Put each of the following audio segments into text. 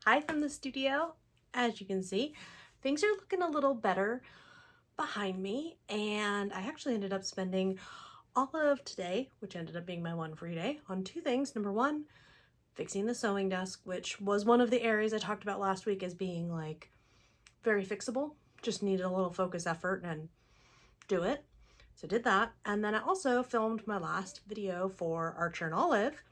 Hi from the studio. As you can see, things are looking a little better behind me, and I actually ended up spending all of today, which ended up being my one free day, on two things. Number one, fixing the sewing desk, which was one of the areas I talked about last week as being like very fixable, just needed a little focus effort and do it. So did that, and then I also filmed my last video for Archer and Olive,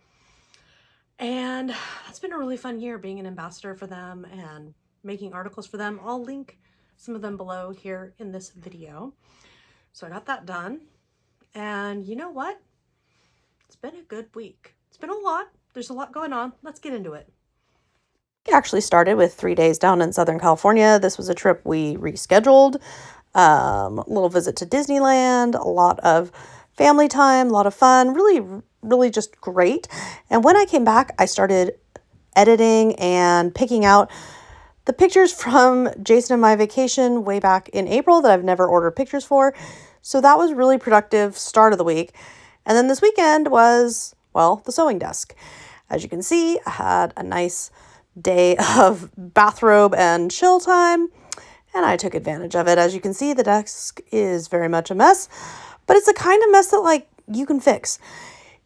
and that's been a really fun year being an ambassador for them and making articles for them. I'll link some of them below here in this video. So I got that done. And you know what? It's been a good week. It's been a lot. There's a lot going on. Let's get into it. We actually started with 3 days down in Southern California. This was a trip we rescheduled. A little visit to Disneyland, a lot of family time, a lot of fun, really just great. And when I came back, I started editing and picking out the pictures from Jason and my vacation way back in April that I've never ordered pictures for. So that was really productive start of the week. And then this weekend was, well, the sewing desk. As you can see, I had a nice day of bathrobe and chill time, and I took advantage of it. As you can see, the desk is very much a mess, but it's the kind of mess that like you can fix.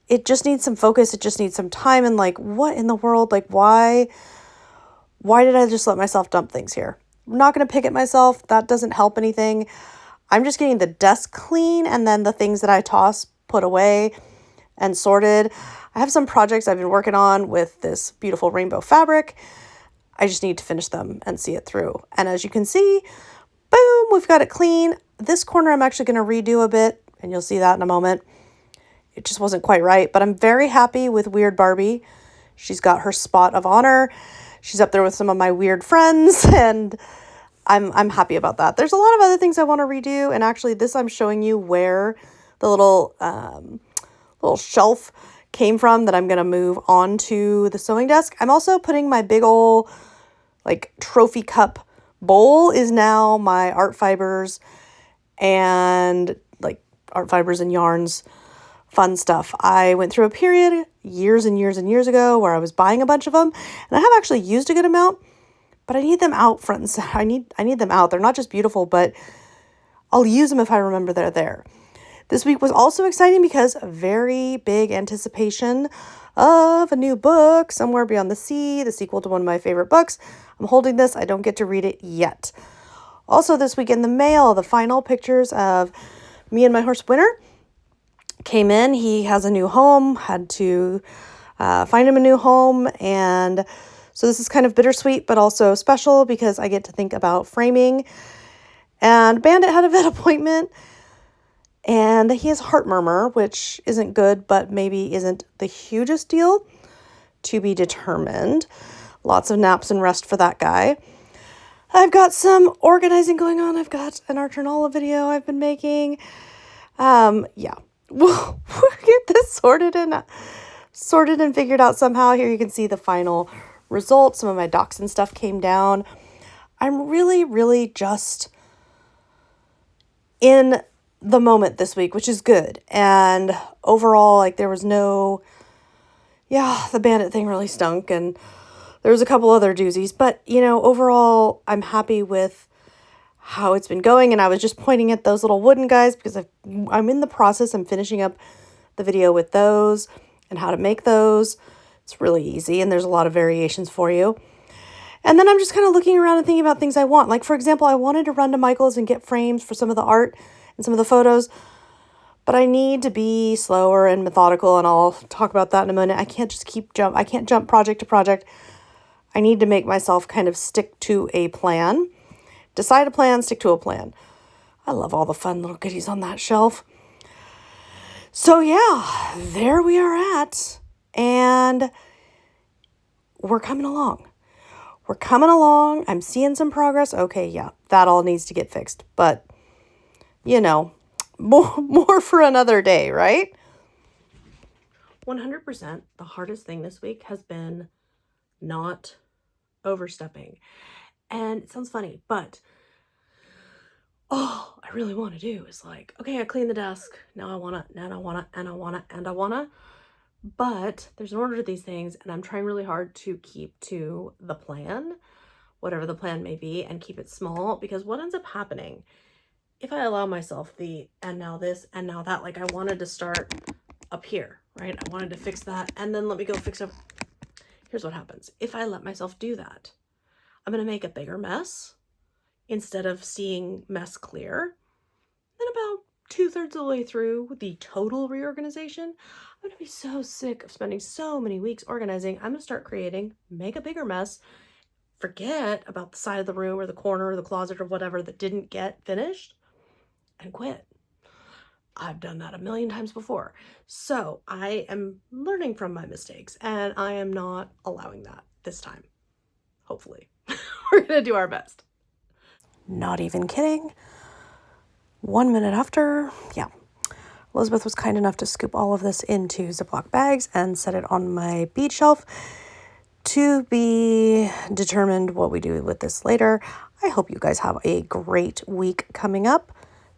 It just needs some focus. It just needs some time. And like, what in the world? Like, why did I just let myself dump things here? I'm not going to pick at myself. That doesn't help anything. I'm just getting the desk clean, and then the things that I toss, put away, and sorted. I have some projects I've been working on with this beautiful rainbow fabric. I just need to finish them and see it through. And as you can see, boom, we've got it clean. This corner I'm actually going to redo a bit, and you'll see that in a moment. It just wasn't quite right, but I'm very happy with Weird Barbie. She's got her spot of honor. She's up there with some of my weird friends, and I'm happy about that. There's a lot of other things I want to redo, and actually this I'm showing you where the little shelf came from that I'm going to move onto the sewing desk. I'm also putting my big old like trophy cup bowl is now my art fibers and yarns fun stuff. I went through a period years and years and years ago where I was buying a bunch of them, and I have actually used a good amount, but I need them out front and center. I need them out. They're not just beautiful, but I'll use them if I remember they're there. This week was also exciting because a very big anticipation of a new book, Somewhere Beyond the Sea, the sequel to one of my favorite books. I'm holding this. I don't get to read it yet. Also this week in the mail, the final pictures of me and my horse Winter came in. He has a new home, had to find him a new home, and so this is kind of bittersweet but also special because I get to think about framing. And Bandit had a vet appointment, and he has heart murmur, which isn't good, but maybe isn't the hugest deal, to be determined. Lots of naps and rest for that guy. I've got some organizing going on. I've got an Archer and Olive video I've been making. Yeah, we'll get this sorted and figured out somehow. Here you can see the final results. Some of my dachshund stuff came down. I'm really just in the moment this week, which is good. And overall, like there was the Bandit thing really stunk, and there was a couple other doozies, but overall I'm happy with how it's been going. And I was just pointing at those little wooden guys because I'm in the process. I'm finishing up the video with those and how to make those. It's really easy, and there's a lot of variations for you. And then I'm just kind of looking around and thinking about things I want. Like, for example, I wanted to run to Michael's and get frames for some of the art and some of the photos, but I need to be slower and methodical, and I'll talk about that in a minute. I can't just I can't jump project to project. I need to make myself kind of stick to a plan. Decide a plan, stick to a plan. I love all the fun little goodies on that shelf. So yeah, there we are at, and we're coming along. I'm seeing some progress. Okay, yeah, that all needs to get fixed, but more for another day, right? 100%. The hardest thing this week has been not overstepping. And it sounds funny, but all I really want to do is like, okay, I cleaned the desk. Now I wanna. But there's an order to these things, and I'm trying really hard to keep to the plan, whatever the plan may be, and keep it small, because what ends up happening if I allow myself the and now this and now that, like I wanted to start up here, right? I wanted to fix that and then let me go fix it. Here's what happens. If I let myself do that, I'm going to make a bigger mess instead of seeing mess clear. Then about 2/3 of the way through the total reorganization, I'm going to be so sick of spending so many weeks organizing. I'm going to start creating, make a bigger mess, forget about the side of the room or the corner or the closet or whatever that didn't get finished, and quit. I've done that a million times before. So I am learning from my mistakes, and I am not allowing that this time. Hopefully. We're going to do our best. Not even kidding. 1 minute after, yeah. Elizabeth was kind enough to scoop all of this into Ziploc bags and set it on my bead shelf to be determined what we do with this later. I hope you guys have a great week coming up.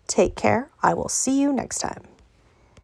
Take care. I will see you next time.